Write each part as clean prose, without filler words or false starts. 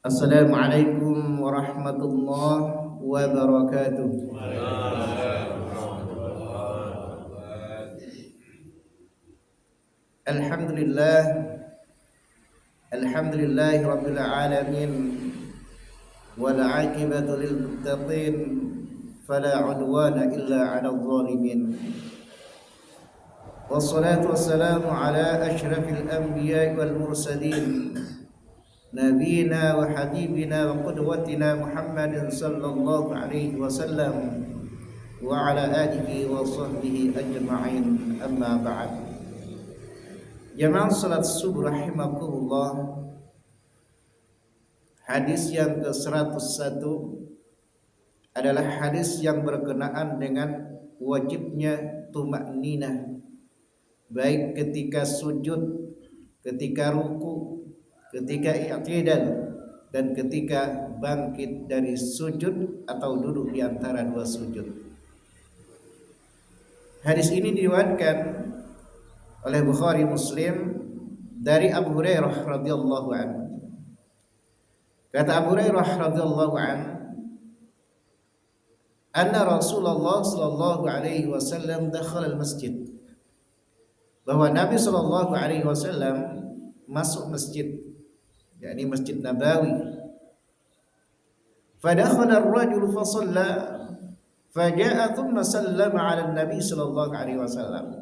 Assalamualaikum warahmatullahi wabarakatuh. Alhamdulillah, alhamdulillahi rabbil alamin, wal aqibatu lil muttaqin, fala udwana illa 'alal zalimin. Wassalatu wassalamu ala asyrafil anbiya'i wal mursalin, nabiyina wa habibina wa qudwatina Muhammadin sallallahu alaihi wasallam wa ala alihi wa sahbihi ajma'in, amma ba'd. Jamaah salat subuh rahimakumullah. Hadis yang ke-101 adalah hadis yang berkenaan dengan wajibnya tumakninah, baik ketika sujud, ketika ruku, ketika i'tidal, dan ketika bangkit dari sujud atau duduk di antara dua sujud. Hadis ini diriwayatkan oleh Bukhari Muslim dari Abu Hurairah radhiyallahu anhu. Kata Abu Hurairah radhiyallahu anhu, anna Rasulullah sallallahu alaihi wasallam dakhala al-masjid. Bahwa Nabi sallallahu alaihi wasallam masuk masjid, yakni Masjid Nabawi. Fadakhala ar-rajul fa shalla faja'a thumma sallama 'ala an-nabi sallallahu alaihi wasallam.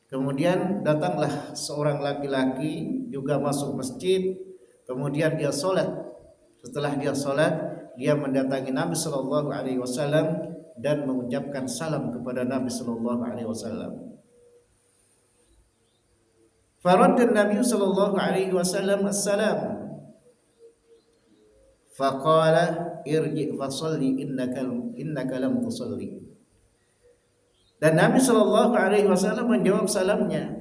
Kemudian datanglah seorang laki-laki juga masuk masjid, kemudian dia salat. Setelah dia salat, dia mendatangi Nabi sallallahu alaihi wasallam dan mengucapkan salam kepada Nabi sallallahu alaihi wasallam. Faradda an-nabi sallallahu alaihi wasallam as-salam. Faqala irji' fa shalli innaka lam tusalli. Dan Nabi sallallahu alaihi wasallam menjawab salamnya.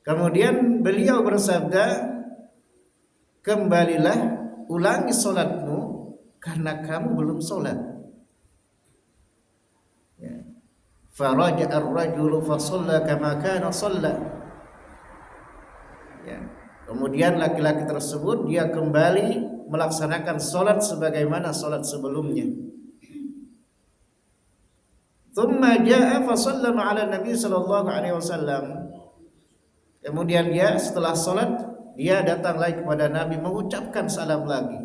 Kemudian beliau bersabda, kembalilah, ulangi salatmu karena kamu belum salat. Ya. Faraja'a ar-rajulu fa shalla kama kana shalla. Ya. Kemudian laki-laki tersebut dia kembali melaksanakan salat sebagaimana salat sebelumnya. Thumma jaa fa sallama 'ala Nabi sallallahu alaihi wasallam. Kemudian dia setelah salat dia datang lagi kepada Nabi mengucapkan salam lagi.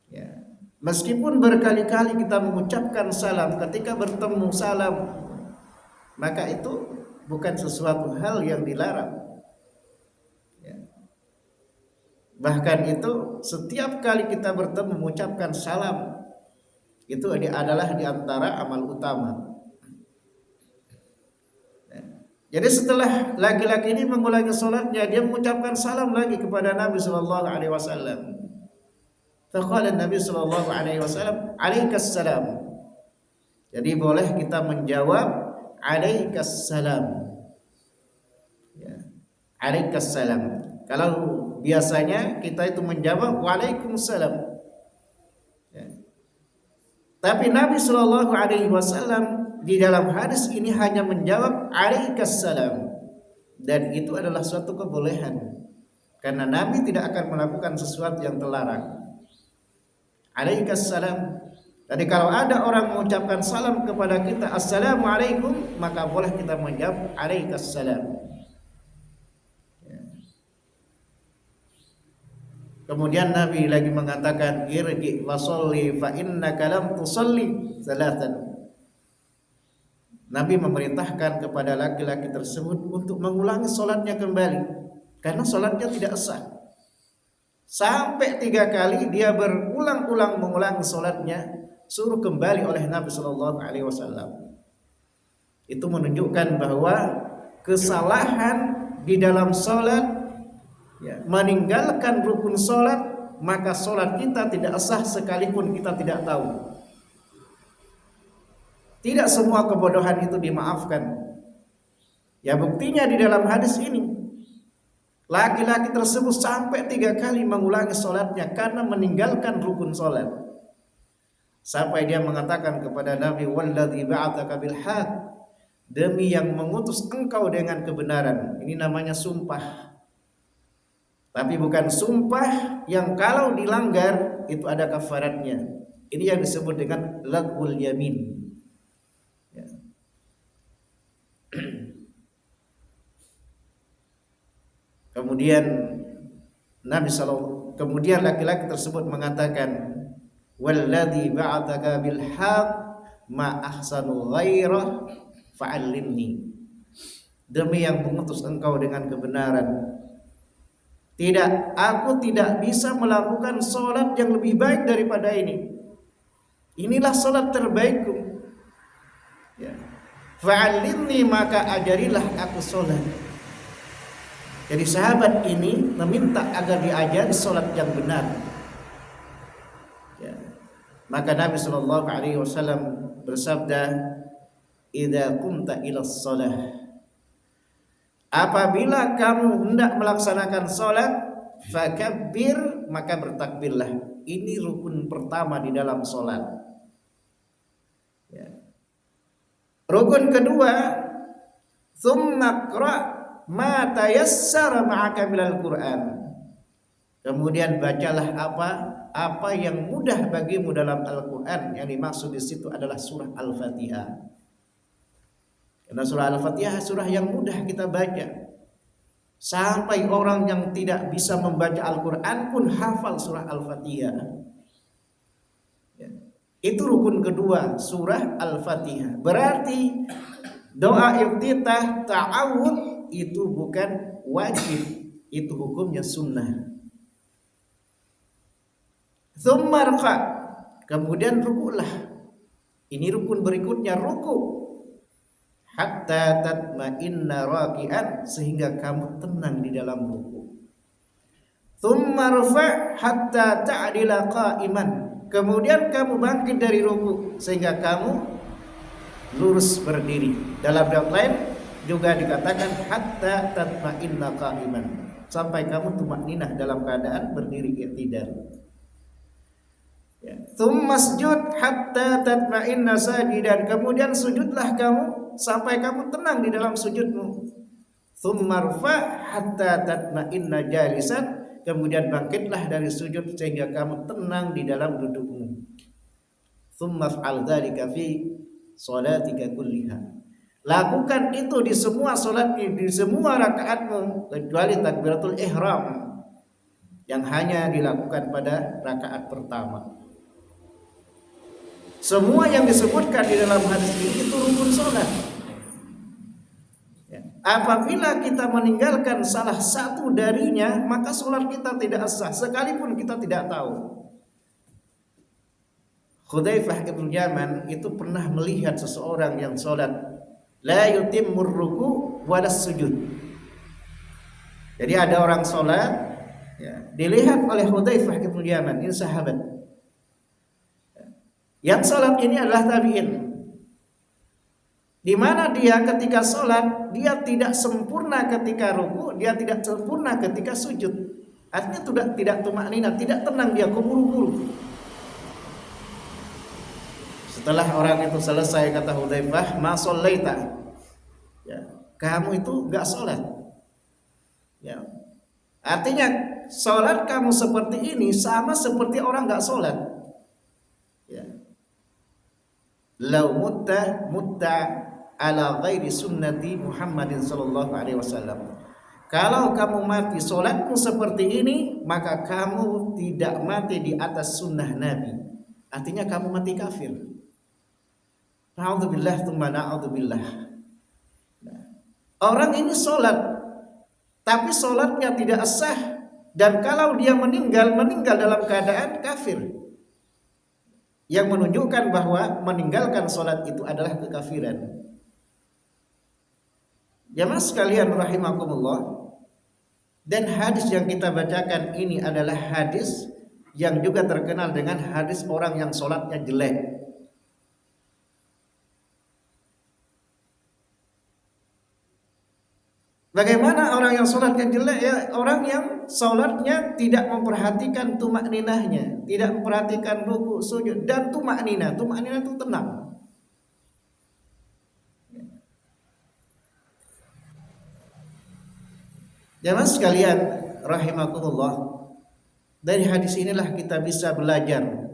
Ya. Meskipun berkali-kali kita mengucapkan salam ketika bertemu salam, maka itu bukan sesuatu hal yang dilarang. Ya. Bahkan itu setiap kali kita bertemu mengucapkan salam, itu adalah di antara amal utama. Jadi setelah laki-laki ini mengulangi salatnya, dia mengucapkan salam lagi kepada Nabi sallallahu alaihi wasallam. Faqala Nabi sallallahu alaihi wasallam, "Alaikas salam." Jadi boleh kita menjawab alaikas salam. Ya. Alaikas salam. Kalau biasanya kita itu menjawab waalaikumsalam. Tapi Nabi Shallallahu Alaihi Wasallam di dalam hadis ini hanya menjawab alaikas salam, dan itu adalah suatu kebolehan karena Nabi tidak akan melakukan sesuatu yang terlarang. Alaikas salam. Jadi kalau ada orang mengucapkan salam kepada kita, assalamualaikum, maka boleh kita menjawab alaikas salam. Kemudian Nabi lagi mengatakan irji' wa sholli fa innaka lam tusalli salatan. Nabi memerintahkan kepada laki-laki tersebut untuk mengulangi salatnya kembali karena salatnya tidak sah. Sampai 3 kali dia berulang-ulang mengulangi salatnya, suruh kembali oleh Nabi sallallahu alaihi wasallam. Itu menunjukkan bahwa kesalahan di dalam salat, ya, meninggalkan rukun sholat, maka sholat kita tidak sah sekalipun kita tidak tahu. Tidak semua kebodohan itu dimaafkan. Ya, buktinya di dalam hadis ini, laki-laki tersebut sampai 3 kali mengulangi sholatnya karena meninggalkan rukun sholat. Sampai dia mengatakan kepada Nabi, walladzi ba'atsaka bil haq, demi yang mengutus engkau dengan kebenaran. Ini namanya sumpah. Tapi bukan sumpah yang kalau dilanggar itu ada kafaratnya. Ini yang disebut dengan lagwul yamin. Ya. Kemudian kemudian laki-laki tersebut mengatakan, walladzi ba'atsaka bil haqq ma ahsanu ghairah fa'allimni. Demi yang mengutus engkau dengan kebenaran, aku tidak bisa melakukan solat yang lebih baik daripada ini. Inilah solat terbaikku. Ya. Fa'allimni, maka ajarilah aku solat. Jadi sahabat ini meminta agar diajari solat yang benar. Ya. Maka Nabi SAW bersabda, "Idza qumta ila shalah." Apabila kamu hendak melaksanakan sholat, fakabbir, maka bertakbirlah. Ini rukun pertama di dalam sholat. Ya. Rukun kedua, tsumma qra' ma tayassara ma'aka minal Qur'an. Kemudian bacalah apa yang mudah bagimu dalam Al-Qur'an. Yang dimaksud di situ adalah surah Al-Fatihah. Karena surah Al-Fatihah surah yang mudah kita baca. Sampai orang yang tidak bisa membaca Al-Quran pun hafal surah Al-Fatihah. Ya. Itu rukun kedua, surah Al-Fatihah. Berarti doa iftitah ta'awud itu bukan wajib, itu hukumnya sunnah. Tsumma raka', kemudian rukulah. Ini rukun berikutnya, ruku. Hatta tatma'inna raki'an, sehingga kamu tenang di dalam ruku. Tsumma rfa' hatta ta'dila qa'iman, kemudian kamu bangkit dari ruku sehingga kamu lurus berdiri. Dalam riwayat lain juga dikatakan hatta tatma'inna qa'iman, sampai kamu tumakninah dalam keadaan berdiri i'tidal. Ya. Tsumma sujud hatta tatma'inna sajidan, kemudian sujudlah kamu sampai kamu tenang di dalam sujudmu. Tsumma rfa' hatta tatma'inna jalisan, kemudian bangkitlah dari sujud sehingga kamu tenang di dalam dudukmu. Tsumma fa'al dzalika fi shalatika kulliha. Lakukan itu di semua salat, di semua rakaatmu kecuali takbiratul ihram yang hanya dilakukan pada rakaat pertama. Semua yang disebutkan di dalam hadis ini itu rukun salat. Ya. Apabila kita meninggalkan salah satu darinya, maka salat kita tidak sah, sekalipun kita tidak tahu. Hudzaifah bin Yaman itu pernah melihat seseorang yang salat la yutimmur ruku' walas sujud. Jadi ada orang salat, ya, dilihat oleh Hudzaifah bin Yaman, ini sahabat. Yang salat ini adalah tabi'in, di mana dia ketika salat dia tidak sempurna ketika ruku, dia tidak sempurna ketika sujud. Artinya tidak tumakninah, tidak tenang, dia keburu-buru. Setelah orang itu selesai, kata Hudzaifah, ma shallaita. Ya, kamu itu enggak salat. Ya. Artinya salat kamu seperti ini sama seperti orang enggak salat. Ya. Lau mutta ala ghairi sunnati Muhammadin sallallahu alaihi wasallam. Kalau kamu mati salatmu seperti ini, maka kamu tidak mati di atas sunnah Nabi. Artinya kamu mati kafir. Na'udzubillah tsumma na'udzubillah. Orang ini salat, tapi salatnya tidak sah, dan kalau dia meninggal dalam keadaan kafir. Yang menunjukkan bahwa meninggalkan sholat itu adalah kekafiran. Jamaah sekalian rahimakumullah, dan hadis yang kita bacakan ini adalah hadis yang juga terkenal dengan hadis orang yang sholatnya jelek. Bagaimana orang yang sholatnya jelek? Ya, orang yang sholatnya tidak memperhatikan tumakninahnya, tidak memperhatikan ruku, sujud, dan tumakninah. Tumakninah itu tenang. Jamaah sekalian rahimakumullah, dari hadis inilah kita bisa belajar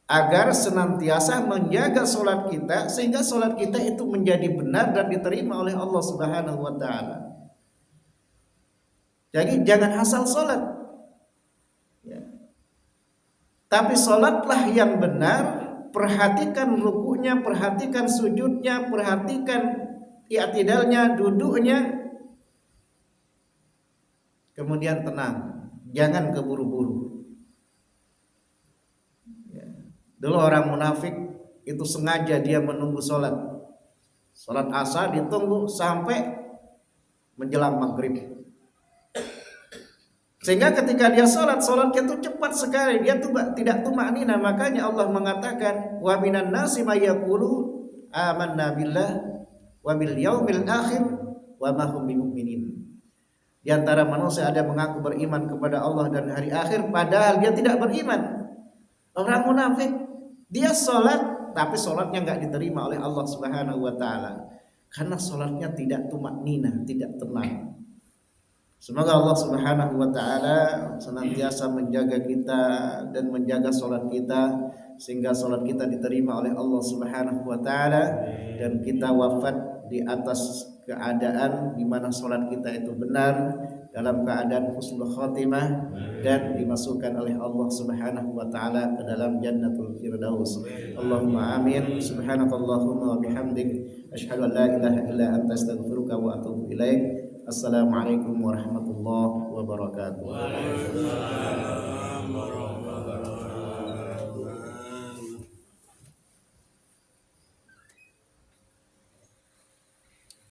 agar senantiasa menjaga sholat kita sehingga sholat kita itu menjadi benar dan diterima oleh Allah Subhanahu wa taala. Jadi jangan asal sholat, ya. Tapi sholatlah yang benar. Perhatikan rukunya, perhatikan sujudnya, perhatikan i'tidalnya, duduknya. Kemudian tenang, jangan keburu-buru. Ya. Dulu orang munafik itu sengaja dia menunggu sholat asar ditunggu sampai menjelang maghrib. Sehingga ketika dia sholatnya itu cepat sekali, dia tuh tidak tumaknina. Makanya Allah mengatakan, wa minan nasi may yaqulu amanna billah wa bil yaumil akhir wa ma hum bimumin. Di antara manusia ada yang mengaku beriman kepada Allah dan hari akhir padahal dia tidak beriman. Orang munafik, dia sholat tapi sholatnya enggak diterima oleh Allah Subhanahu wa taala karena sholatnya tidak tumaknina, tidak tenang. Semoga Allah Subhanahu wa taala senantiasa menjaga kita dan menjaga salat kita sehingga salat kita diterima oleh Allah Subhanahu wa taala dan kita wafat di atas keadaan di mana salat kita itu benar, dalam keadaan husnul khatimah dan dimasukkan oleh Allah Subhanahu wa taala ke dalam jannatul firdaus. Allahumma amin. Subhanakallahumma wa bihamdik asyhadu an la ilaha illa anta astaghfiruka wa atubu ilaik. Assalamualaikum warahmatullahi wabarakatuh.